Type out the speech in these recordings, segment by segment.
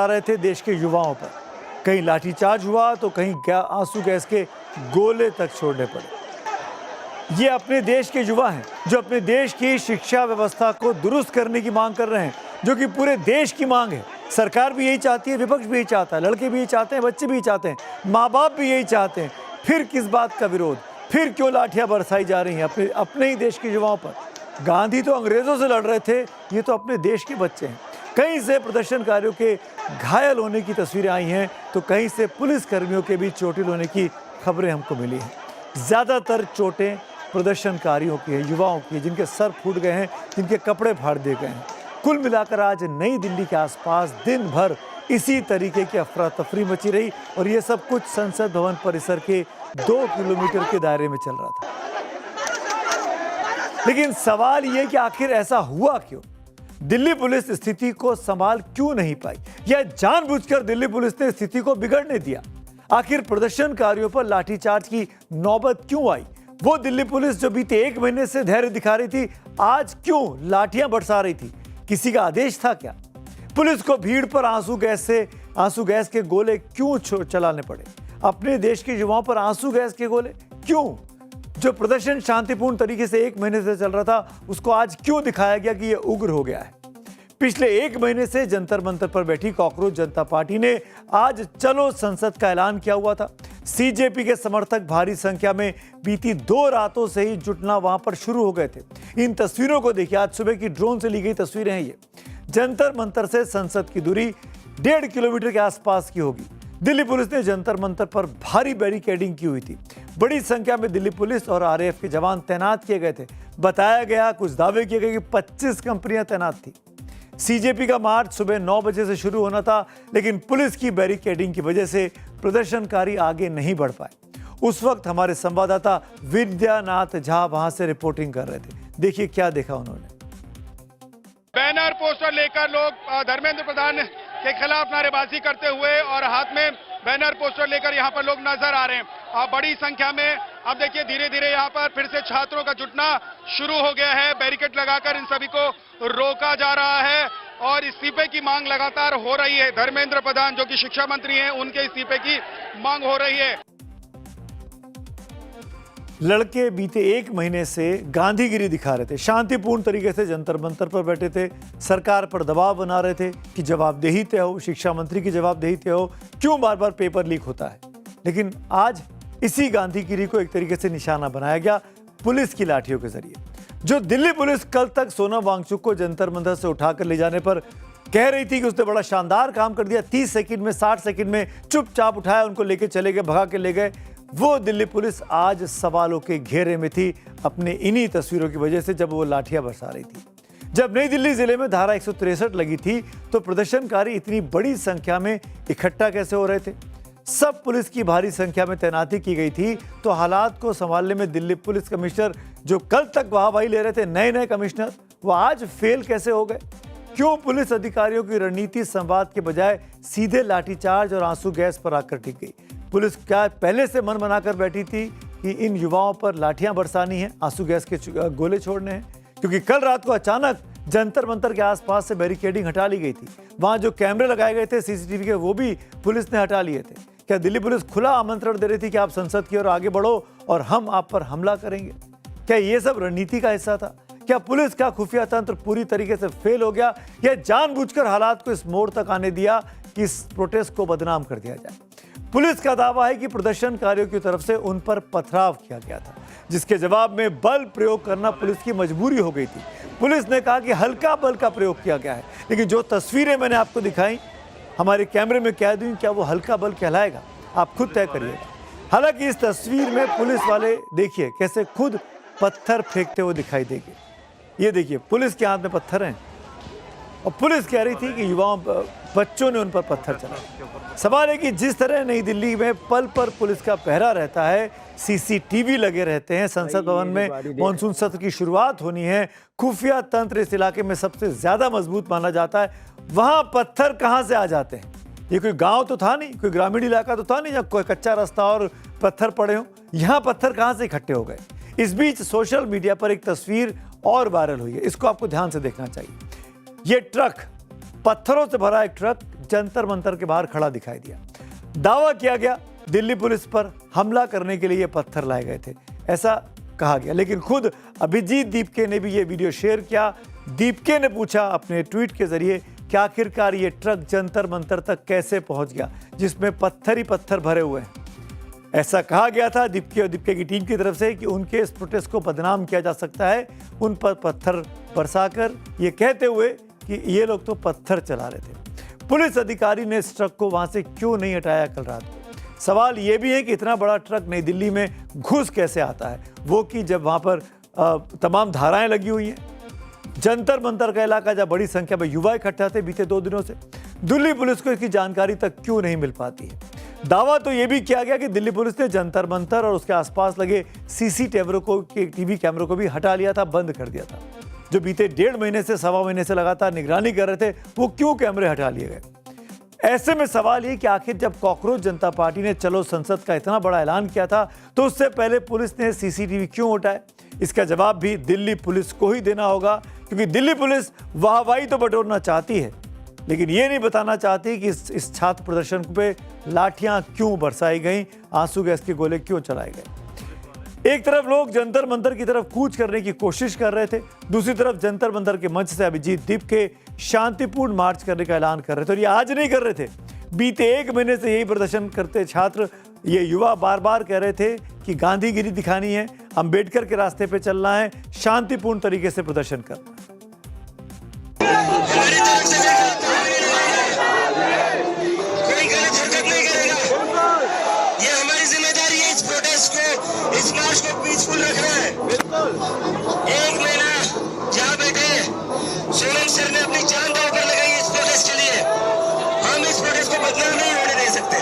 आ रहे थे देश के युवाओं पर। कहीं लाठीचार्ज हुआ तो कहीं आंसू गैस के गोले तक छोड़ने पड़े। ये अपने देश के युवा हैं जो अपने देश की शिक्षा व्यवस्था को दुरुस्त करने की मांग कर रहे हैं, जो कि पूरे देश की मांग है। सरकार भी यही चाहती है, विपक्ष भी यही चाहता है, लड़के भी यही चाहते हैं, बच्चे भी यही चाहते हैं, माँ बाप भी यही चाहते हैं। फिर किस बात का विरोध? फिर क्यों लाठियां बरसाई जा रही हैं अपने ही देश के युवाओं पर? गांधी तो अंग्रेजों से लड़ रहे थे, ये तो अपने देश के बच्चे हैं। कहीं से प्रदर्शनकारियों के घायल होने की तस्वीरें आई हैं तो कहीं से पुलिस कर्मियों के भी चोटिल होने की खबरें हमको मिली हैं। ज़्यादातर चोटें प्रदर्शनकारियों की है, युवाओं की है, जिनके सर फूट गए हैं, जिनके कपड़े फाड़ दिए गए हैं। कुल मिलाकर आज नई दिल्ली के आसपास दिन भर इसी तरीके की अफरा तफरी मची रही और ये सब कुछ संसद भवन परिसर के 2 किलोमीटर के दायरे में चल रहा था। लेकिन सवाल ये कि आखिर ऐसा हुआ क्यों? दिल्ली पुलिस स्थिति को संभाल क्यों नहीं पाई, या जानबूझकर दिल्ली पुलिस ने स्थिति को बिगड़ने दिया? आखिर प्रदर्शनकारियों पर लाठीचार्ज की नौबत क्यों आई? वो दिल्ली पुलिस जो बीते 1 महीने से धैर्य दिखा रही थी, आज क्यों लाठियां बरसा रही थी? किसी का आदेश था क्या? पुलिस को भीड़ पर आंसू गैस के गोले क्यों चलाने पड़े? अपने देश के युवाओं पर आंसू गैस के गोले क्यों? जो प्रदर्शन शांतिपूर्ण तरीके से 1 महीने से चल रहा था, उसको आज क्यों दिखाया गया कि यह उग्र हो गया है? पिछले 1 महीने से जंतर मंतर पर बैठी कॉकरोच जनता पार्टी ने आज चलो संसद का ऐलान किया हुआ था। सीजेपी के समर्थक भारी संख्या में बीती 2 रातों से ही जुटना वहां पर शुरू हो गए थे। इन तस्वीरों को देखिए, आज सुबह की ड्रोन से ली गई तस्वीरें हैं ये। जंतर मंतर से संसद की दूरी 1.5 किलोमीटर के आसपास की होगी। दिल्ली पुलिस ने जंतर मंतर पर भारी बैरिकेडिंग की हुई थी। बड़ी संख्या में दिल्ली पुलिस और आरएएफ के जवान तैनात किए गए थे। बताया गया, कुछ दावे किए गए कि 25 कंपनियां तैनात थी। सीजेपी का मार्च सुबह 9 बजे से शुरू होना था, लेकिन पुलिस की बैरिकेडिंग की वजह से प्रदर्शनकारी आगे नहीं बढ़ पाए। उस वक्त हमारे संवाददाता विद्यानाथ झा वहां से रिपोर्टिंग कर रहे थे। देखिए क्या देखा उन्होंने। बैनर पोस्टर लेकर लोग धर्मेंद्र प्रधान के खिलाफ नारेबाजी करते हुए और हाथ में बैनर पोस्टर लेकर यहाँ पर लोग नजर आ रहे हैं। बड़ी संख्या में अब देखिए धीरे धीरे यहाँ पर फिर से छात्रों का जुटना शुरू हो गया है। बैरिकेड लगाकर इन सभी को रोका जा रहा है और इस्तीफे की मांग लगातार हो रही है। धर्मेंद्र प्रधान जो कि शिक्षा मंत्री हैं, उनके इस्तीफे की मांग हो रही है। लड़के बीते 1 महीने से गांधीगिरी दिखा रहे थे, शांतिपूर्ण तरीके से जंतर मंतर पर बैठे थे, सरकार पर दबाव बना रहे थे कि जवाबदेही तय हो, शिक्षा मंत्री की जवाबदेही तय हो, क्यों बार बार पेपर लीक होता है। लेकिन आज इसी गांधीगिरी को एक तरीके से निशाना बनाया गया पुलिस की लाठियों के जरिए। जो दिल्ली पुलिस कल तक सोनम वांगचुक को जंतर मंतर से उठाकर ले जाने पर कह रही थी कि उसने बड़ा शानदार काम कर दिया, 30 सेकंड में 60 सेकंड में चुपचाप उठाया, उनको लेके चले गए, भगा के ले गए, वो दिल्ली पुलिस आज सवालों के घेरे में थी अपने इन्हीं तस्वीरों की वजह से, जब वो लाठियां बरसा रही थी। जब नई दिल्ली जिले में धारा 163 लगी थी तो प्रदर्शनकारी इतनी बड़ी संख्या में इकट्ठा कैसे हो रहे थे? सब पुलिस की भारी संख्या में तैनाती की गई थी, तो हालात को संभालने में दिल्ली पुलिस कमिश्नर जो कल तक वाहवाही ले रहे थे, नए कमिश्नर, वो आज फेल कैसे हो गए? क्यों पुलिस अधिकारियों की रणनीति संवाद के बजाय सीधे लाठीचार्ज और आंसू गैस पर आकर टिक गई? पुलिस क्या पहले से मन बनाकर बैठी थी कि इन युवाओं पर लाठियां बरसानी है, आंसू गैस के गोले छोड़ने हैं? क्योंकि कल रात को अचानक जंतर मंतर के आसपास से बैरिकेडिंग हटा ली गई थी। वहां जो कैमरे लगाए गए थे सीसीटीवी के, वो भी पुलिस ने हटा लिए थे। क्या दिल्ली पुलिस खुला आमंत्रण दे रही थी कि आप संसद की ओर आगे बढ़ो और हम आप पर हमला करेंगे? क्या ये सब रणनीति का हिस्सा था? क्या पुलिस का खुफिया तंत्र पूरी तरीके से फेल हो गया, या जानबूझकर हालात को इस मोड़ तक आने दिया कि इस प्रोटेस्ट को बदनाम कर दिया जाए? पुलिस का दावा है कि प्रदर्शनकारियों की तरफ से उन पर पथराव किया गया था, जिसके जवाब में बल प्रयोग करना पुलिस की मजबूरी हो गई थी। पुलिस ने कहा कि हल्का बल का प्रयोग किया गया है, लेकिन जो तस्वीरें मैंने आपको दिखाई, हमारे कैमरे में कैद हुई, क्या वो हल्का बल कहलाएगा? आप खुद तय करिएगा। हालांकि इस तस्वीर में पुलिस वाले देखिए कैसे खुद पत्थर फेंकते हुए दिखाई देंगे। ये देखिए, पुलिस के हाथ में पत्थर हैं और पुलिस कह रही थी कि युवाओं बच्चों ने उन पर पत्थर चलाए। सवाल है कि जिस तरह नई दिल्ली में पल पर पुलिस का पहरा रहता है, सीसीटीवी लगे रहते हैं, संसद भवन में मॉनसून सत्र की शुरुआत होनी है, खुफिया तंत्र इस इलाके में सबसे ज्यादा मजबूत माना जाता है, वहां पत्थर कहां से आ जाते हैं? ये कोई गांव तो था नहीं, कोई ग्रामीण इलाका तो था नहीं जब कोई कच्चा रास्ता और पत्थर पड़े हो। यहां पत्थर कहां से इकट्ठे हो गए? इस बीच सोशल मीडिया पर एक तस्वीर और वायरल हुई है, इसको आपको ध्यान से देखना चाहिए। ये ट्रक, पत्थरों से भरा एक ट्रक जंतर मंतर के बाहर खड़ा दिखाई दिया। दावा किया गया दिल्ली पुलिस पर हमला करने के लिए ये पत्थर लाए गए थे, ऐसा कहा गया। लेकिन खुद अभिजीत दीपके ने भी ये वीडियो शेयर किया। दीपके ने पूछा अपने ट्वीट के जरिए कि आखिरकार ये ट्रक जंतर मंतर तक कैसे पहुंच गया जिसमें पत्थर ही पत्थर भरे हुए हैं। ऐसा कहा गया था दीपके और दीपके की टीम की तरफ से कि उनके इस प्रोटेस्ट को बदनाम किया जा सकता है, उन पर पत्थर बरसाकर, ये कहते हुए कि ये लोग तो पत्थर चला रहे थे। पुलिस अधिकारी ने इस ट्रक को वहां से क्यों नहीं हटाया कल रात को? सवाल ये भी है कि इतना बड़ा ट्रक नई दिल्ली में घुस कैसे आता है, वो कि जब वहां पर तमाम धाराएं लगी हुई हैं। जंतर मंतर का इलाका जब बड़ी संख्या में युवा इकट्ठा थे बीते 2 दिनों से, दिल्ली पुलिस को इसकी जानकारी तक क्यों नहीं मिल पाती है? दावा तो यह भी किया गया कि दिल्ली पुलिस ने जंतर मंतर और उसके आसपास लगे टीवी कैमरों को भी हटा लिया था, बंद कर दिया था। जो बीते 1.5 महीने से 1.25 महीने से लगातार निगरानी कर रहे थे, वो क्यों कैमरे हटा लिए गए? ऐसे में सवाल ये कि आखिर जब कॉकरोच जनता पार्टी ने चलो संसद का इतना बड़ा ऐलान किया था, तो उससे पहले पुलिस ने सीसीटीवी क्यों हटाए? इसका जवाब भी दिल्ली पुलिस को ही देना होगा, क्योंकि दिल्ली पुलिस वाहवाही तो बटोरना चाहती है, लेकिन ये नहीं बताना चाहती कि इस छात्र प्रदर्शन पे लाठियां क्यों बरसाई गईं, आंसू गैस के गोले क्यों चलाए गए। एक तरफ लोग जंतर मंतर की तरफ कूच करने की कोशिश कर रहे थे, दूसरी तरफ जंतर मंतर के मंच से अभिजीत दीपके शांतिपूर्ण मार्च करने का ऐलान कर रहे थे। और ये आज नहीं कर रहे थे, बीते 1 महीने से यही प्रदर्शन करते छात्र, ये युवा बार बार कह रहे थे कि गांधीगिरी दिखानी है, अंबेडकर के रास्ते पे चलना है, शांतिपूर्ण तरीके से प्रदर्शन करना है। इस मार्च को पीसफुल रखना है। बिल्कुल 1 महीना जहाँ बैठे सोनम सर ने अपनी जान दांव पर लगाई इस प्रोटेस्ट के लिए, हम इस प्रोटेस्ट को बदनाम नहीं होने दे सकते।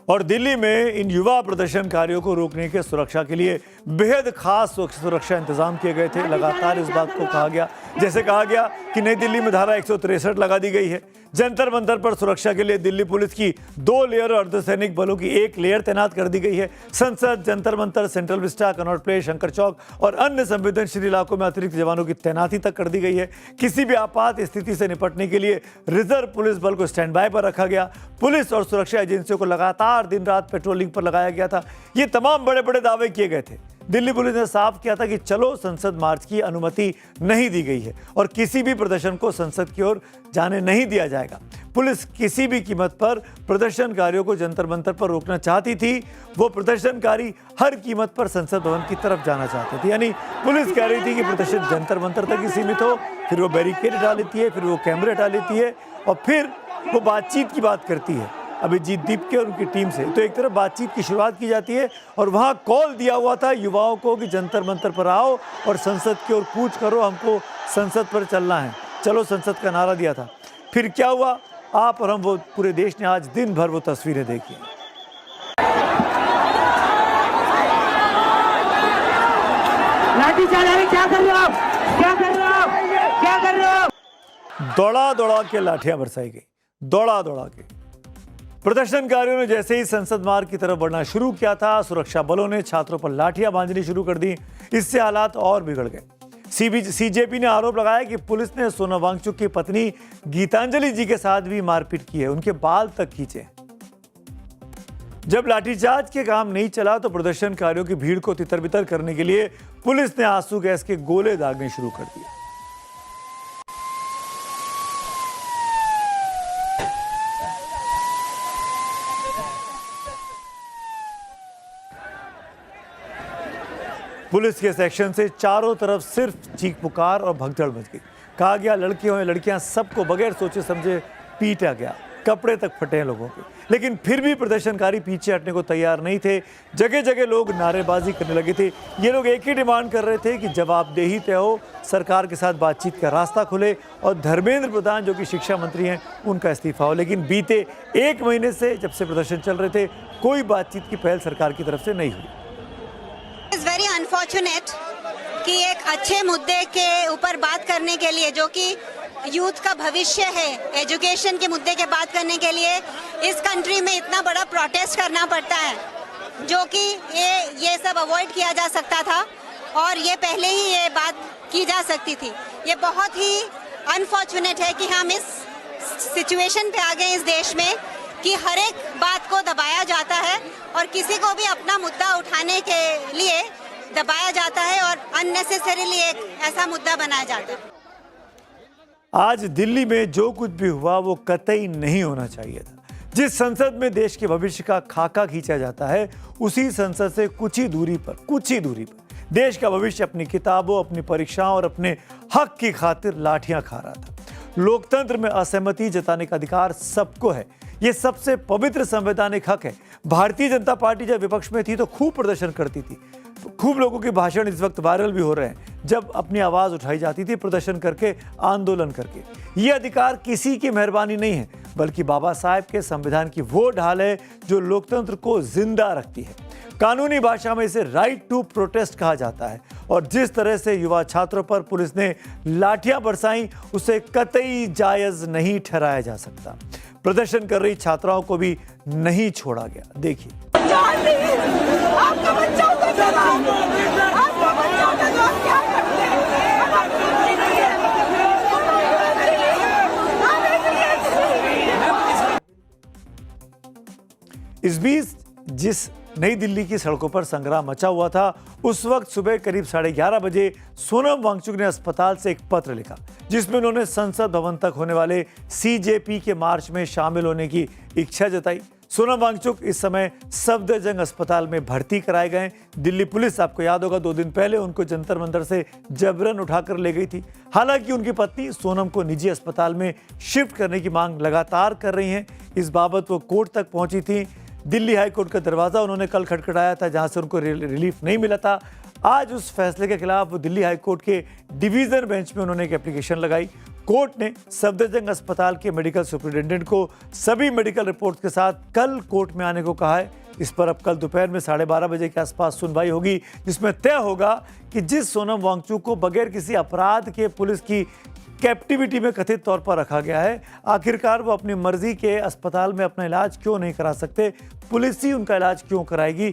और दिल्ली में इन युवा प्रदर्शनकारियों को रोकने के सुरक्षा के लिए बेहद खास सुरक्षा इंतजाम किए गए थे। लगातार इस बात को कहा गया, जैसे कहा गया कि नई दिल्ली में धारा 163 लगा दी गई है। जंतर मंतर पर सुरक्षा के लिए दिल्ली पुलिस की 2 लेयर और अर्धसैनिक बलों की 1 लेयर तैनात कर दी गई है। संसद, Jantar Mantar, Central Vista, Connaught Place, Shankar Chowk और अन्य संवेदनशील इलाकों में अतिरिक्त जवानों की तैनाती तक कर दी गई है। किसी भी आपात स्थिति से निपटने के लिए रिजर्व पुलिस बल को स्टैंड बाय पर रखा गया। पुलिस और सुरक्षा एजेंसियों को लगातार दिन रात पेट्रोलिंग पर लगाया गया था। ये तमाम बड़े बड़े दावे किए गए थे। दिल्ली पुलिस ने साफ किया था कि चलो संसद मार्च की अनुमति नहीं दी गई है और किसी भी प्रदर्शन को संसद की ओर जाने नहीं दिया जाएगा। पुलिस किसी भी कीमत पर प्रदर्शनकारियों को जंतर मंतर पर रोकना चाहती थी। वो प्रदर्शनकारी हर कीमत पर संसद भवन की तरफ जाना चाहते थे। यानी पुलिस कह रही थी कि प्रदर्शन जंतर मंतर तक ही सीमित हो, फिर वो बैरिकेड हटा लेती है, फिर वो कैमरे हटा लेती है और फिर वो बातचीत की बात करती है अभिजीत दीपके और उनकी टीम से। तो एक तरफ बातचीत की शुरुआत की जाती है और वहाँ कॉल दिया हुआ था युवाओं को कि जंतर मंतर पर आओ और संसद की ओर कूच करो, हमको संसद पर चलना है, चलो संसद का नारा दिया था। फिर क्या हुआ, आप और हम, वो पूरे देश ने आज दिन भर वो तस्वीरें देखी। लाठी चला रहे, क्या कर रहे हो आप? क्या कर रहे हो आप? क्या कर रहे हो? दौड़ा दौड़ा के लाठियां बरसाई गई, दौड़ा दौड़ा के। प्रदर्शनकारियों ने जैसे ही संसद मार्ग की तरफ बढ़ना शुरू किया था, सुरक्षा बलों ने छात्रों पर लाठियां बांधनी शुरू कर दी। इससे हालात और बिगड़ गए। सीजेपी ने आरोप लगाया कि पुलिस ने सोनम वांगचुक की पत्नी गीतांजलि जी के साथ भी मारपीट की है, उनके बाल तक खींचे। जब लाठीचार्ज के काम नहीं चला तो प्रदर्शनकारियों की भीड़ को तितर-बितर करने के लिए पुलिस ने आंसू गैस के गोले दागने शुरू कर दिए। पुलिस के सेक्शन से चारों तरफ सिर्फ चीख पुकार और भगदड़ मच गई। कहा गया लड़के हो या लड़कियां, सबको बगैर सोचे समझे पीटा गया, कपड़े तक फटे हैं लोगों के। लेकिन फिर भी प्रदर्शनकारी पीछे हटने को तैयार नहीं थे। जगह जगह लोग नारेबाजी करने लगे थे। ये लोग एक ही डिमांड कर रहे थे कि जवाबदेही तय हो, सरकार के साथ बातचीत का रास्ता खुले और धर्मेंद्र प्रधान जो कि शिक्षा मंत्री हैं उनका इस्तीफा हो। लेकिन बीते 1 महीने से जब से प्रदर्शन चल रहे थे, कोई बातचीत की पहल सरकार की तरफ से नहीं हुई। इट्स वेरी अनफॉर्चुनेट कि एक अच्छे मुद्दे के ऊपर बात करने के लिए, जो कि यूथ का भविष्य है, एजुकेशन के मुद्दे के बात करने के लिए इस कंट्री में इतना बड़ा प्रोटेस्ट करना पड़ता है, जो कि ये सब अवॉइड किया जा सकता था और ये पहले ही ये बात की जा सकती थी। ये बहुत ही अनफॉर्चुनेट है कि हम इस सिचुएशन पे आ गए इस देश में कि हर एक बात को दबाया जाता है और किसी को भी अपना मुद्दा उठाने के लिए दबाया जाता है और अननेसेसरीली एक ऐसा मुद्दा बनाया जाता है। आज दिल्ली में जो कुछ भी हुआ वो कतई नहीं होना चाहिए था। जिस संसद में देश के भविष्य का खाका खींचा जाता है, उसी संसद से कुछ ही दूरी पर देश का भविष्य अपनी किताबों, अपनी परीक्षाओं और अपने हक की खातिर लाठियां खा रहा था। लोकतंत्र में असहमति जताने का अधिकार सबको है। ये सबसे पवित्र संवैधानिक हक है। भारतीय जनता पार्टी जब विपक्ष में थी तो खूब प्रदर्शन करती थी। खूब लोगों के भाषण इस वक्त वायरल भी हो रहे हैं, जब अपनी आवाज उठाई जाती थी प्रदर्शन करके, आंदोलन करके। ये अधिकार किसी की मेहरबानी नहीं है, बल्कि बाबा साहेब के संविधान की वो ढाल है जो लोकतंत्र को जिंदा रखती है। कानूनी भाषा में इसे राइट टू प्रोटेस्ट कहा जाता है। और जिस तरह से युवा छात्रों पर पुलिस ने लाठियां बरसाई, उसे कतई जायज नहीं ठहराया जा सकता। प्रदर्शन कर रही छात्राओं को भी नहीं छोड़ा गया। देखिए, इस बीच जिस नई दिल्ली की सड़कों पर संग्राम मचा हुआ था, उस वक्त सुबह करीब 11:30 बजे सोनम वांगचुक ने अस्पताल से एक पत्र लिखा, जिसमें उन्होंने संसद भवन तक होने वाले सीजेपी के मार्च में शामिल होने की इच्छा जताई। सोनम वांगचुक इस समय सफदरजंग अस्पताल में भर्ती कराए गए। दिल्ली पुलिस, आपको याद होगा, 2 दिन पहले उनको जंतर मंतर से जबरन उठाकर ले गई थी। हालांकि उनकी पत्नी सोनम को निजी अस्पताल में शिफ्ट करने की मांग लगातार कर रही हैं। इस बाबत वो कोर्ट तक पहुंची थी। दिल्ली हाईकोर्ट का दरवाजा उन्होंने कल खटखटाया था, जहां से उनको रिलीफ नहीं मिला था। आज उस फैसले के खिलाफ वो दिल्ली हाईकोर्ट के डिवीजन बेंच में उन्होंने एक एप्लीकेशन लगाई। कोर्ट ने सफदरजंग अस्पताल के मेडिकल सुपरिटेंडेंट को सभी मेडिकल रिपोर्ट के साथ कल कोर्ट में आने को कहा है। इस पर अब कल दोपहर में 12:30 बजे के आसपास सुनवाई होगी, जिसमें तय होगा कि जिस सोनम वांगचुक को बगैर किसी अपराध के पुलिस की कैप्टिविटी में कथित तौर पर रखा गया है, आखिरकार वो अपनी मर्जी के अस्पताल में अपना इलाज क्यों नहीं करा सकते, पुलिस ही उनका इलाज क्यों कराएगी,